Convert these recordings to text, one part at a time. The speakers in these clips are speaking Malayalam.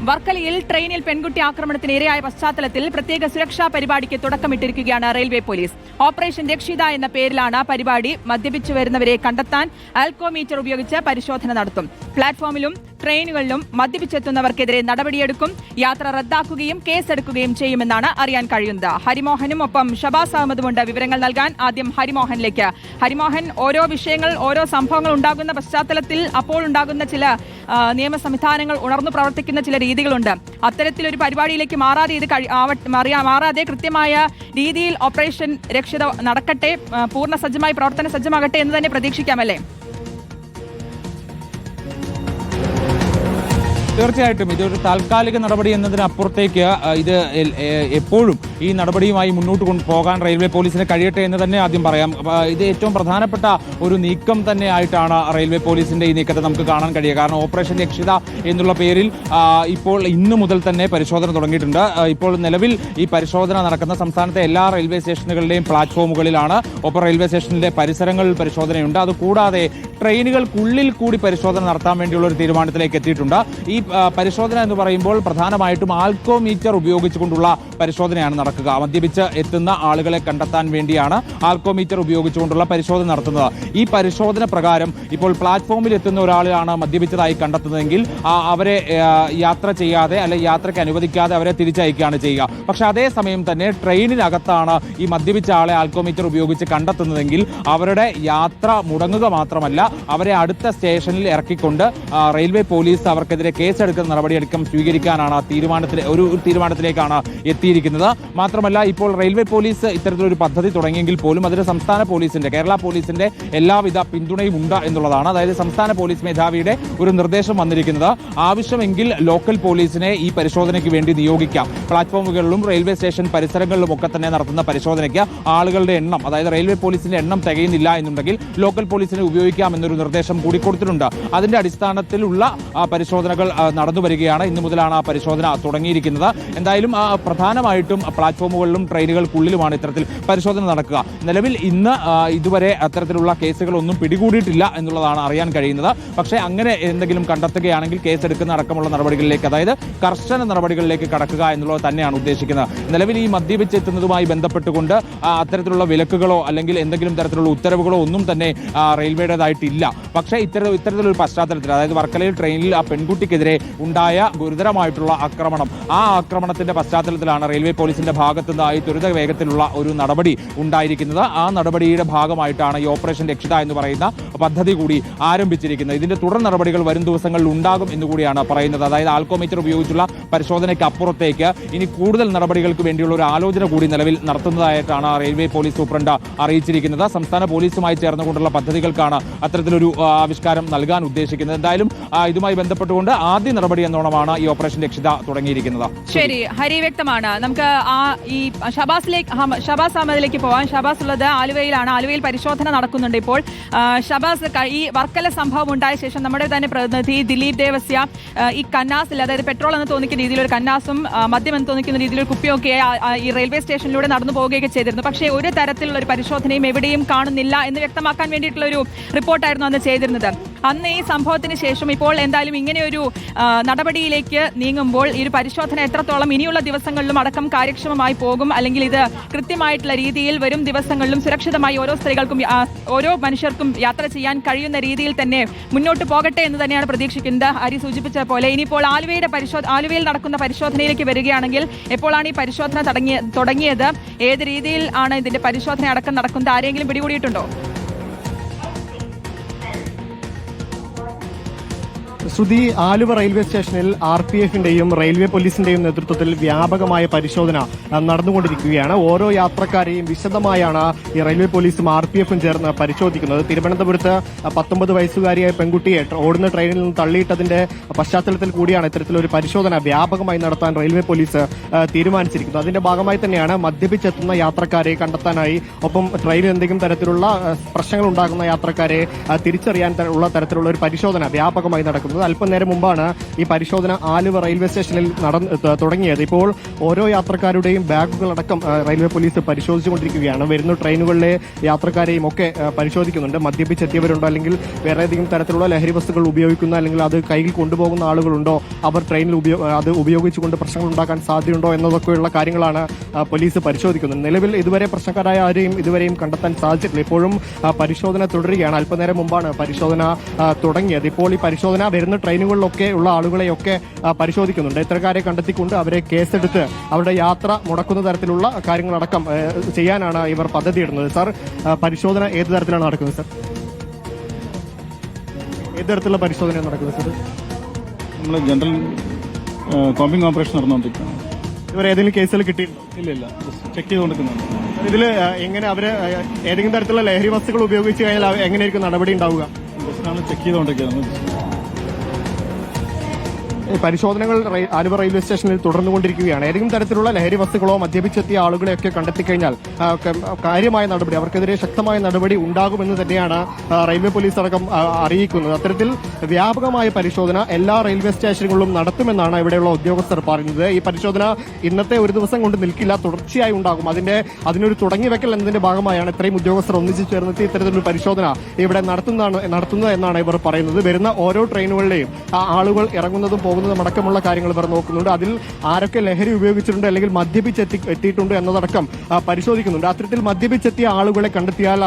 വർക്കലയിൽ ട്രെയിനിൽ പെൺകുട്ടി ആക്രമണത്തിന് ഇരയായ പശ്ചാത്തലത്തിൽ പ്രത്യേക സുരക്ഷാ പരിപാടിക്ക് തുടക്കമിട്ടിരിക്കുകയാണ് റെയിൽവേ പോലീസ്. ഓപ്പറേഷൻ രക്ഷിത എന്ന പേരിലാണ് പരിപാടി. മദ്യപിച്ചു വരുന്നവരെ കണ്ടെത്താൻ ആൽക്കോമീറ്റർ ഉപയോഗിച്ച് പരിശോധന നടത്തും. പ്ലാറ്റ്ഫോമിലും ട്രെയിനുകളിലും മദ്യപിച്ചെത്തുന്നവർക്കെതിരെ നടപടിയെടുക്കും. യാത്ര റദ്ദാക്കുകയും കേസെടുക്കുകയും ചെയ്യുമെന്നാണ് അറിയാൻ കഴിയുന്നത്. ഹരിമോഹനും ഒപ്പം ഷബാസ് അഹമ്മദുമുണ്ട് വിവരങ്ങൾ നൽകാൻ. ആദ്യം ഹരിമോഹനിലേക്ക്. ഹരിമോഹൻ, ഓരോ വിഷയങ്ങൾ, ഓരോ സംഭവങ്ങൾ ഉണ്ടാകുന്ന പശ്ചാത്തലത്തിൽ അപ്പോൾ ഉണ്ടാകുന്ന ചില നിയമ സംവിധാനങ്ങൾ ഉണർന്നു പ്രവർത്തിക്കുന്ന ചില രീതികളുണ്ട്. അത്തരത്തിലൊരു പരിപാടിയിലേക്ക് മാറാതെ കൃത്യമായ രീതിയിൽ ഓപ്പറേഷൻ രക്ഷിത നടക്കട്ടെ, പൂർണ്ണ സജ്ജമായി പ്രവർത്തന സജ്ജമാകട്ടെ എന്ന് തന്നെ പ്രതീക്ഷിക്കാമല്ലേ? തീർച്ചയായിട്ടും ഇതൊരു താൽക്കാലിക നടപടി എന്നതിനപ്പുറത്തേക്ക് ഇത് എപ്പോഴും ഈ നടപടിയുമായി മുന്നോട്ട് കൊണ്ടുപോകാൻ റെയിൽവേ പോലീസിന് കഴിയട്ടെ എന്ന് തന്നെ ആദ്യം പറയാം. ഇത് ഏറ്റവും പ്രധാനപ്പെട്ട ഒരു നീക്കം തന്നെ ആയിട്ടാണ് റെയിൽവേ പോലീസിന്റെ ഈ നീക്കത്തെ നമുക്ക് കാണാൻ കഴിയുക. കാരണം ഓപ്പറേഷൻ രക്ഷിത എന്നുള്ള പേരിൽ ഇപ്പോൾ ഇന്നു മുതൽ തന്നെ പരിശോധന തുടങ്ങിയിട്ടുണ്ട്. ഇപ്പോൾ നിലവിൽ ഈ പരിശോധന നടക്കുന്ന സംസ്ഥാനത്തെ എല്ലാ റെയിൽവേ സ്റ്റേഷനുകളുടെയും പ്ലാറ്റ്ഫോമുകളിലാണ്. ഒപ്പം റെയിൽവേ സ്റ്റേഷനിലെ പരിസരങ്ങളിൽ പരിശോധനയുണ്ട്. അതുകൂടാതെ ട്രെയിനുകൾക്കുള്ളിൽ കൂടി പരിശോധന നടത്താൻ വേണ്ടിയുള്ള ഒരു തീരുമാനത്തിലേക്ക് എത്തിയിട്ടുണ്ട്. ഈ പരിശോധന എന്ന് പറയുമ്പോൾ പ്രധാനമായിട്ടും ആൽക്കോമീറ്റർ ഉപയോഗിച്ചുകൊണ്ടുള്ള പരിശോധനയാണ് നടക്കുക. മദ്യപിച്ച് എത്തുന്ന ആളുകളെ കണ്ടെത്താൻ വേണ്ടിയാണ് ആൽക്കോമീറ്റർ ഉപയോഗിച്ചുകൊണ്ടുള്ള പരിശോധന നടത്തുന്നത്. ഈ പരിശോധന പ്രകാരം ഇപ്പോൾ പ്ലാറ്റ്ഫോമിൽ എത്തുന്ന ഒരാളാണ് മദ്യപിച്ചതായി കണ്ടെത്തുന്നതെങ്കിൽ അവരെ യാത്ര ചെയ്യാതെ അല്ലെങ്കിൽ യാത്രയ്ക്ക് അനുവദിക്കാതെ അവരെ തിരിച്ചയക്കുകയാണ് ചെയ്യുക. പക്ഷെ അതേസമയം തന്നെ ട്രെയിനിനകത്താണ് ഈ മദ്യപിച്ച ആളെ ആൽക്കോമീറ്റർ ഉപയോഗിച്ച് കണ്ടെത്തുന്നതെങ്കിൽ അവരുടെ യാത്ര മുടങ്ങുക മാത്രമല്ല, അവരെ അടുത്ത സ്റ്റേഷനിൽ ഇറക്കിക്കൊണ്ട് റെയിൽവേ പോലീസ് അവർക്കെതിരെ കേസെടുക്കുന്ന നടപടിയെടുക്കം സ്വീകരിക്കാനാണ് ഒരു തീരുമാനത്തിലേക്കാണ് എത്തിയിരിക്കുന്നത്. മാത്രമല്ല, ഇപ്പോൾ റെയിൽവേ പോലീസ് ഇത്തരത്തിലൊരു പദ്ധതി തുടങ്ങിയെങ്കിൽ പോലും അതിന് സംസ്ഥാന പോലീസിന്റെ, കേരള പോലീസിന്റെ എല്ലാവിധ പിന്തുണയും ഉണ്ട് എന്നുള്ളതാണ്. അതായത് സംസ്ഥാന പോലീസ് മേധാവിയുടെ ഒരു നിർദ്ദേശം വന്നിരിക്കുന്നത് ആവശ്യമെങ്കിൽ ലോക്കൽ പോലീസിനെ ഈ പരിശോധനയ്ക്ക് വേണ്ടി നിയോഗിക്കാം. പ്ലാറ്റ്ഫോമുകളിലും റെയിൽവേ സ്റ്റേഷൻ പരിസരങ്ങളിലും ഒക്കെ തന്നെ നടത്തുന്ന പരിശോധനയ്ക്ക് ആളുകളുടെ എണ്ണം, അതായത് റെയിൽവേ പോലീസിന്റെ എണ്ണം തികയുന്നില്ല എന്നുണ്ടെങ്കിൽ ലോക്കൽ പോലീസിനെ ഉപയോഗിക്കാം എന്നൊരു നിർദ്ദേശം കൂടി കൊടുത്തിട്ടുണ്ട്. അതിന്റെ അടിസ്ഥാനത്തിലുള്ള പരിശോധനകൾ നടന്നു വരികയാണ്. ഇന്നു മുതലാണ് ആ പരിശോധന തുടങ്ങിയിരിക്കുന്നത്. എന്തായാലും പ്രധാനമായിട്ടും പ്ലാറ്റ്ഫോമുകളിലും ട്രെയിനുകൾക്കുള്ളിലുമാണ് ഇത്തരത്തിൽ പരിശോധന നടക്കുക. നിലവിൽ ഇന്ന് ഇതുവരെ അത്തരത്തിലുള്ള കേസുകളൊന്നും പിടികൂടിയിട്ടില്ല എന്നുള്ളതാണ് അറിയാൻ കഴിയുന്നത്. പക്ഷേ അങ്ങനെ എന്തെങ്കിലും കണ്ടെത്തുകയാണെങ്കിൽ കേസെടുക്കുന്ന അടക്കമുള്ള നടപടികളിലേക്ക്, അതായത് കർശന നടപടികളിലേക്ക് കടക്കുക എന്നുള്ളത് തന്നെയാണ് ഉദ്ദേശിക്കുന്നത്. നിലവിൽ ഈ മദ്യപിച്ചെത്തുന്നതുമായി ബന്ധപ്പെട്ടുകൊണ്ട് അത്തരത്തിലുള്ള വിലക്കുകളോ അല്ലെങ്കിൽ എന്തെങ്കിലും തരത്തിലുള്ള ഉത്തരവുകളോ ഒന്നും തന്നെ റെയിൽവേയുടേതായിട്ടില്ല. പക്ഷേ ഇത്തരത്തിലൊരു പശ്ചാത്തലത്തിൽ, അതായത് വർക്കലയിൽ ട്രെയിനിൽ ആ പെൺകുട്ടിക്കെതിരെ ഉണ്ടായ ഗുരുതരമായിട്ടുള്ള ആക്രമണം, ആ ആക്രമണത്തിന്റെ പശ്ചാത്തലത്തിലാണ് റെയിൽവേ പോലീസിന്റെ ഭാഗത്തുനിന്നായി ത്വരിത വേഗത്തിലുള്ള ഒരു നടപടി ഉണ്ടായിരിക്കുന്നത്. ആ നടപടിയുടെ ഭാഗമായിട്ടാണ് ഈ ഓപ്പറേഷൻ രക്ഷിത എന്ന് പറയുന്ന പദ്ധതി കൂടി ആരംഭിച്ചിരിക്കുന്നത്. ഇതിന്റെ തുടർ നടപടികൾ വരും ദിവസങ്ങളിൽ ഉണ്ടാകും എന്നുകൂടിയാണ് പറയുന്നത്. അതായത് ആൽക്കോമീറ്റർ ഉപയോഗിച്ചുള്ള പരിശോധനയ്ക്ക് അപ്പുറത്തേക്ക് ഇനി കൂടുതൽ നടപടികൾക്ക് വേണ്ടിയുള്ള ഒരു ആലോചന കൂടി നിലവിൽ നടത്തുന്നതായിട്ടാണ് റെയിൽവേ പോലീസ് സൂപ്രണ്ട് അറിയിച്ചിരിക്കുന്നത്. സംസ്ഥാന പോലീസുമായി ചേർന്നുകൊണ്ടുള്ള പദ്ധതികൾക്കാണ് അത്തരത്തിലൊരു ആവിഷ്കാരം നൽകാൻ ഉദ്ദേശിക്കുന്നത്. എന്തായാലും ഇതുമായി ബന്ധപ്പെട്ടുകൊണ്ട് ആദ്യ നടപടി എന്നോണമാണ് ഈ ഓപ്പറേഷൻ രക്ഷിത തുടങ്ങിയിരിക്കുന്നത്. ശരി, ഹരി, വ്യക്തമാണ്. നമുക്ക് ഈ ഷബാസ് അഹമ്മദിലേക്ക് പോവാം. ഷബാസ് ഉള്ളത് ആലുവയിലാണ്. ആലുവയിൽ പരിശോധന നടക്കുന്നുണ്ട് ഇപ്പോൾ. ഷബാസ്, ഈ വർക്കല സംഭവം ഉണ്ടായ ശേഷം നമ്മുടെ തന്നെ പ്രതിനിധി ദിലീപ് ദേവസ്യ ഈ കന്നാസിൽ, അതായത് പെട്രോൾ എന്ന് തോന്നിക്കുന്ന രീതിയിൽ ഒരു കന്നാസും മദ്യം എന്ന് തോന്നിക്കുന്ന രീതിയിൽ ഒരു കുപ്പിയൊക്കെ ഈ റെയിൽവേ സ്റ്റേഷനിലൂടെ നടന്നു പോവുകയൊക്കെ ചെയ്തിരുന്നു. പക്ഷേ ഒരു തരത്തിലുള്ള ഒരു പരിശോധനയും എവിടെയും കാണുന്നില്ല എന്ന് വ്യക്തമാക്കാൻ വേണ്ടിയിട്ടുള്ള ഒരു റിപ്പോർട്ടായിരുന്നു അന്ന് ചെയ്തിരുന്നത്. അന്ന് ഈ സംഭവത്തിന് ശേഷം ഇപ്പോൾ എന്തായാലും ഇങ്ങനെയൊരു നടപടിയിലേക്ക് നീങ്ങുമ്പോൾ ഈ ഒരു പരിശോധന എത്രത്തോളം ഇനിയുള്ള ദിവസങ്ങളിലും അടക്കം കാര്യക്ഷമമായി പോകും, അല്ലെങ്കിൽ ഇത് കൃത്യമായിട്ടുള്ള രീതിയിൽ വരും ദിവസങ്ങളിലും സുരക്ഷിതമായി ഓരോ സ്ത്രീകൾക്കും ഓരോ മനുഷ്യർക്കും യാത്ര ചെയ്യാൻ കഴിയുന്ന രീതിയിൽ തന്നെ മുന്നോട്ട് പോകട്ടെ എന്ന് തന്നെയാണ് പ്രതീക്ഷിക്കുന്നത്. ഹരി സൂചിപ്പിച്ച പോലെ ഇനിയിപ്പോൾ ആലുവയിൽ നടക്കുന്ന പരിശോധനയിലേക്ക് വരികയാണെങ്കിൽ എപ്പോഴാണ് ഈ പരിശോധന തുടങ്ങിയത്, ഏത് രീതിയിൽ ആണ് ഇതിന്റെ പരിശോധന അടക്കം നടക്കുന്നത്, ആരെങ്കിലും പിടികൂടിയിട്ടുണ്ടോ? ശ്രുതി, ആലുവ റെയിൽവേ സ്റ്റേഷനിൽ RPF-ന്റെയും റെയിൽവേ പോലീസിന്റെയും നേതൃത്വത്തിൽ വ്യാപകമായ പരിശോധന നടന്നുകൊണ്ടിരിക്കുകയാണ്. ഓരോ യാത്രക്കാരെയും വിശദമായാണ് ഈ റെയിൽവേ പോലീസും RPF-ഉം ചേർന്ന് പരിശോധിക്കുന്നത്. തിരുവനന്തപുരത്ത് 19 വയസ്സുകാരിയായ പെൺകുട്ടിയെ ഓടുന്ന ട്രെയിനിൽ നിന്ന് തള്ളിയിട്ടതിന്റെ പശ്ചാത്തലത്തിൽ കൂടിയാണ് ഇത്തരത്തിലൊരു പരിശോധന വ്യാപകമായി നടത്താൻ റെയിൽവേ പോലീസ് തീരുമാനിച്ചിരിക്കുന്നത്. അതിന്റെ ഭാഗമായി തന്നെയാണ് മദ്യപിച്ചെത്തുന്ന യാത്രക്കാരെ കണ്ടെത്താനായി, ഒപ്പം ട്രെയിനിൽ എന്തെങ്കിലും തരത്തിലുള്ള പ്രശ്നങ്ങൾ ഉണ്ടാകുന്ന യാത്രക്കാരെ തിരിച്ചറിയാൻ ഉള്ള തരത്തിലുള്ള ഒരു പരിശോധന വ്യാപകമായി നടക്കുന്നത്. പരിശോധിക്കുന്നത്. അല്പനേരം മുമ്പാണ് ഈ പരിശോധന ആലുവ റെയിൽവേ സ്റ്റേഷനിൽ തുടങ്ങിയത്. ഇപ്പോൾ ഓരോ യാത്രക്കാരുടെയും ബാഗുകളടക്കം റെയിൽവേ പോലീസ് പരിശോധിച്ചുകൊണ്ടിരിക്കുകയാണ്. വരുന്ന ട്രെയിനുകളിലെ യാത്രക്കാരെയും ഒക്കെ പരിശോധിക്കുന്നുണ്ട്. മദ്യപിച്ചെത്തിയവരുണ്ടോ, അല്ലെങ്കിൽ വേറെ ഏതെങ്കിലും തരത്തിലുള്ള ലഹരി വസ്തുക്കൾ ഉപയോഗിക്കുന്ന അല്ലെങ്കിൽ അത് കയ്യിൽ കൊണ്ടുപോകുന്ന ആളുകളുണ്ടോ, അവർ ട്രെയിനിൽ അത് ഉപയോഗിച്ചുകൊണ്ട് പ്രശ്നങ്ങൾ ഉണ്ടാക്കാൻ സാധ്യതയുണ്ടോ എന്നതൊക്കെയുള്ള കാര്യങ്ങളാണ് പോലീസ് പരിശോധിക്കുന്നത്. നിലവിൽ ഇതുവരെ പ്രശ്നക്കാരായ ആരെയും ഇതുവരെയും കണ്ടെത്താൻ സാധിച്ചിട്ടില്ല. ഇപ്പോഴും പരിശോധന തുടരുകയാണ്. അല്പനേരം മുമ്പാണ് പരിശോധന തുടങ്ങിയത്. ഇപ്പോൾ ഈ പരിശോധന വരുന്ന ട്രെയിനുകളിലൊക്കെ ഉള്ള ആളുകളെയൊക്കെ പരിശോധിക്കുന്നുണ്ട്. ഇത്തരക്കാരെ കണ്ടെത്തിക്കൊണ്ട് അവരെ കേസെടുത്ത് അവരുടെ യാത്ര മുടക്കുന്ന തരത്തിലുള്ള കാര്യങ്ങളടക്കം ചെയ്യാനാണ് ഇവർ പദ്ധതിയിടുന്നത്. സാർ, പരിശോധന ഏത് തരത്തിലാണ് നടക്കുന്നത്? സാർ, ഏത് തരത്തിലുള്ള പരിശോധന നടക്കുന്നത്? സാർ, നമ്മൾ ജനറൽ കോമ്പിംഗ് ഓപ്പറേഷൻ നടന്നുകൊണ്ടിരിക്കുകയാണ്. ഇവർ ഏതെങ്കിലും കേസുകൾ കിട്ടിയിട്ടുണ്ടോ? ഇല്ല, ചെക്ക് ചെയ്തുകൊണ്ടിരിക്കുന്നുണ്ട്. ഇതിൽ എങ്ങനെ അവര് ഏതെങ്കിലും തരത്തിലുള്ള ലഹരി വസ്തുക്കൾ ഉപയോഗിച്ച് കഴിഞ്ഞാൽ എങ്ങനെയായിരിക്കും നടപടി ഉണ്ടാവുക? ബസ്സിനാണ് ചെക്ക് ചെയ്തുകൊണ്ടിരിക്കുന്നത്. പരിശോധനകൾ ആലുവ റെയിൽവേ സ്റ്റേഷനിൽ തുടർന്നുകൊണ്ടിരിക്കുകയാണ്. ഏതെങ്കിലും തരത്തിലുള്ള ലഹരി വസ്തുക്കളോ മദ്യപിച്ചെത്തിയ ആളുകളെയൊക്കെ കണ്ടെത്തിക്കഴിഞ്ഞാൽ കാര്യമായ നടപടി, അവർക്കെതിരെ ശക്തമായ നടപടി ഉണ്ടാകുമെന്ന് തന്നെയാണ് റെയിൽവേ പോലീസ് അടക്കം അറിയിക്കുന്നത്. അത്തരത്തിൽ വ്യാപകമായ പരിശോധന എല്ലാ റെയിൽവേ സ്റ്റേഷനുകളിലും നടത്തുമെന്നാണ് ഇവിടെയുള്ള ഉദ്യോഗസ്ഥർ പറയുന്നത്. ഈ പരിശോധന ഇന്നത്തെ ഒരു ദിവസം കൊണ്ട് നിൽക്കില്ല, തുടർച്ചയായി ഉണ്ടാകും. അതിനൊരു തുടങ്ങിവെക്കൽ എന്നതിന്റെ ഭാഗമായാണ് ഇത്രയും ഉദ്യോഗസ്ഥർ ഒന്നിച്ചു ചേർന്നെത്തി ഇത്തരത്തിലൊരു പരിശോധന ഇവിടെ നടത്തുന്നത് എന്നാണ് ഇവർ പറയുന്നത്. വരുന്ന ഓരോ ട്രെയിനുകളിലെയും ആളുകൾ ഇറങ്ങുന്നതും പോകുന്നതും അടക്കമുള്ള കാര്യങ്ങൾ ഇവർ നോക്കുന്നുണ്ട്. അതിൽ ആരൊക്കെ ലഹരി ഉപയോഗിച്ചിട്ടുണ്ട് അല്ലെങ്കിൽ മദ്യപിച്ചെത്തിയിട്ടുണ്ട് എന്നതടക്കം പരിശോധിക്കുന്നുണ്ട്. അത്തരത്തിൽ മദ്യപിച്ചെത്തിയ ആളുകളെ കണ്ടെത്തിയാൽ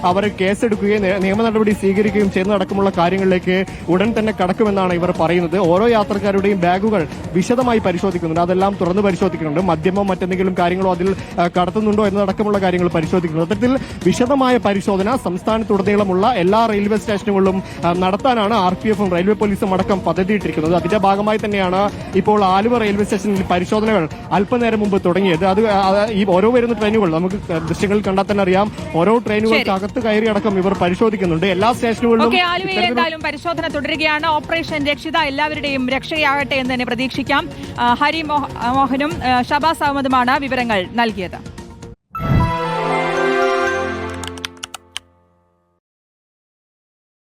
അവരെ കേസെടുക്കുകയും നിയമ നടപടി സ്വീകരിക്കുകയും ചെയ്യുന്നതടക്കമുള്ള കാര്യങ്ങളിലേക്ക് ഉടൻ തന്നെ കടക്കുമെന്നാണ് ഇവർ പറയുന്നത്. ഓരോ യാത്രക്കാരുടെയും ബാഗുകൾ വിശദമായി പരിശോധിക്കുന്നുണ്ട്. അതെല്ലാം തുറന്ന് പരിശോധിക്കുന്നുണ്ട്. മദ്യമോ മറ്റെന്തെങ്കിലും കാര്യങ്ങളോ അതിൽ കടത്തുന്നുണ്ടോ എന്നതടക്കമുള്ള കാര്യങ്ങൾ പരിശോധിക്കുന്നു. അത്തരത്തിൽ വിശദമായ പരിശോധന സംസ്ഥാനത്തുടനീളമുള്ള എല്ലാ റെയിൽവേ സ്റ്റേഷനുകളിലും നടത്താനാണ് RPF റെയിൽവേ പോലീസും അടക്കം പദ്ധതിയിട്ടിരിക്കുന്നത്. അതിന്റെ ഭാഗമായി തന്നെയാണ് ഇപ്പോൾ ആലുവ റെയിൽവേ സ്റ്റേഷനിൽ പരിശോധനകൾ അല്പനേരം മുമ്പ് തുടങ്ങിയത്. ഈ ഓരോ വരുന്ന ട്രെയിനുകൾ നമുക്ക് ദൃശ്യങ്ങളിൽ കണ്ടാൽ തന്നെ അറിയാം. ഓരോ ട്രെയിനുകൾക്ക് അകത്ത് കയറി അടക്കം ഇവർ പരിശോധിക്കുന്നുണ്ട്. എല്ലാ സ്റ്റേഷനുകളിലും ആലുവയിൽ എന്തായാലും പരിശോധന തുടരുകയാണ്. ഓപ്പറേഷൻ രക്ഷിത എല്ലാവരുടെയും രക്ഷയാകട്ടെ എന്ന് തന്നെ പ്രതീക്ഷിക്കാം. ഹരി മോഹനും ഷബാസ് അഹമ്മദുമാണ് വിവരങ്ങൾ നൽകിയത്.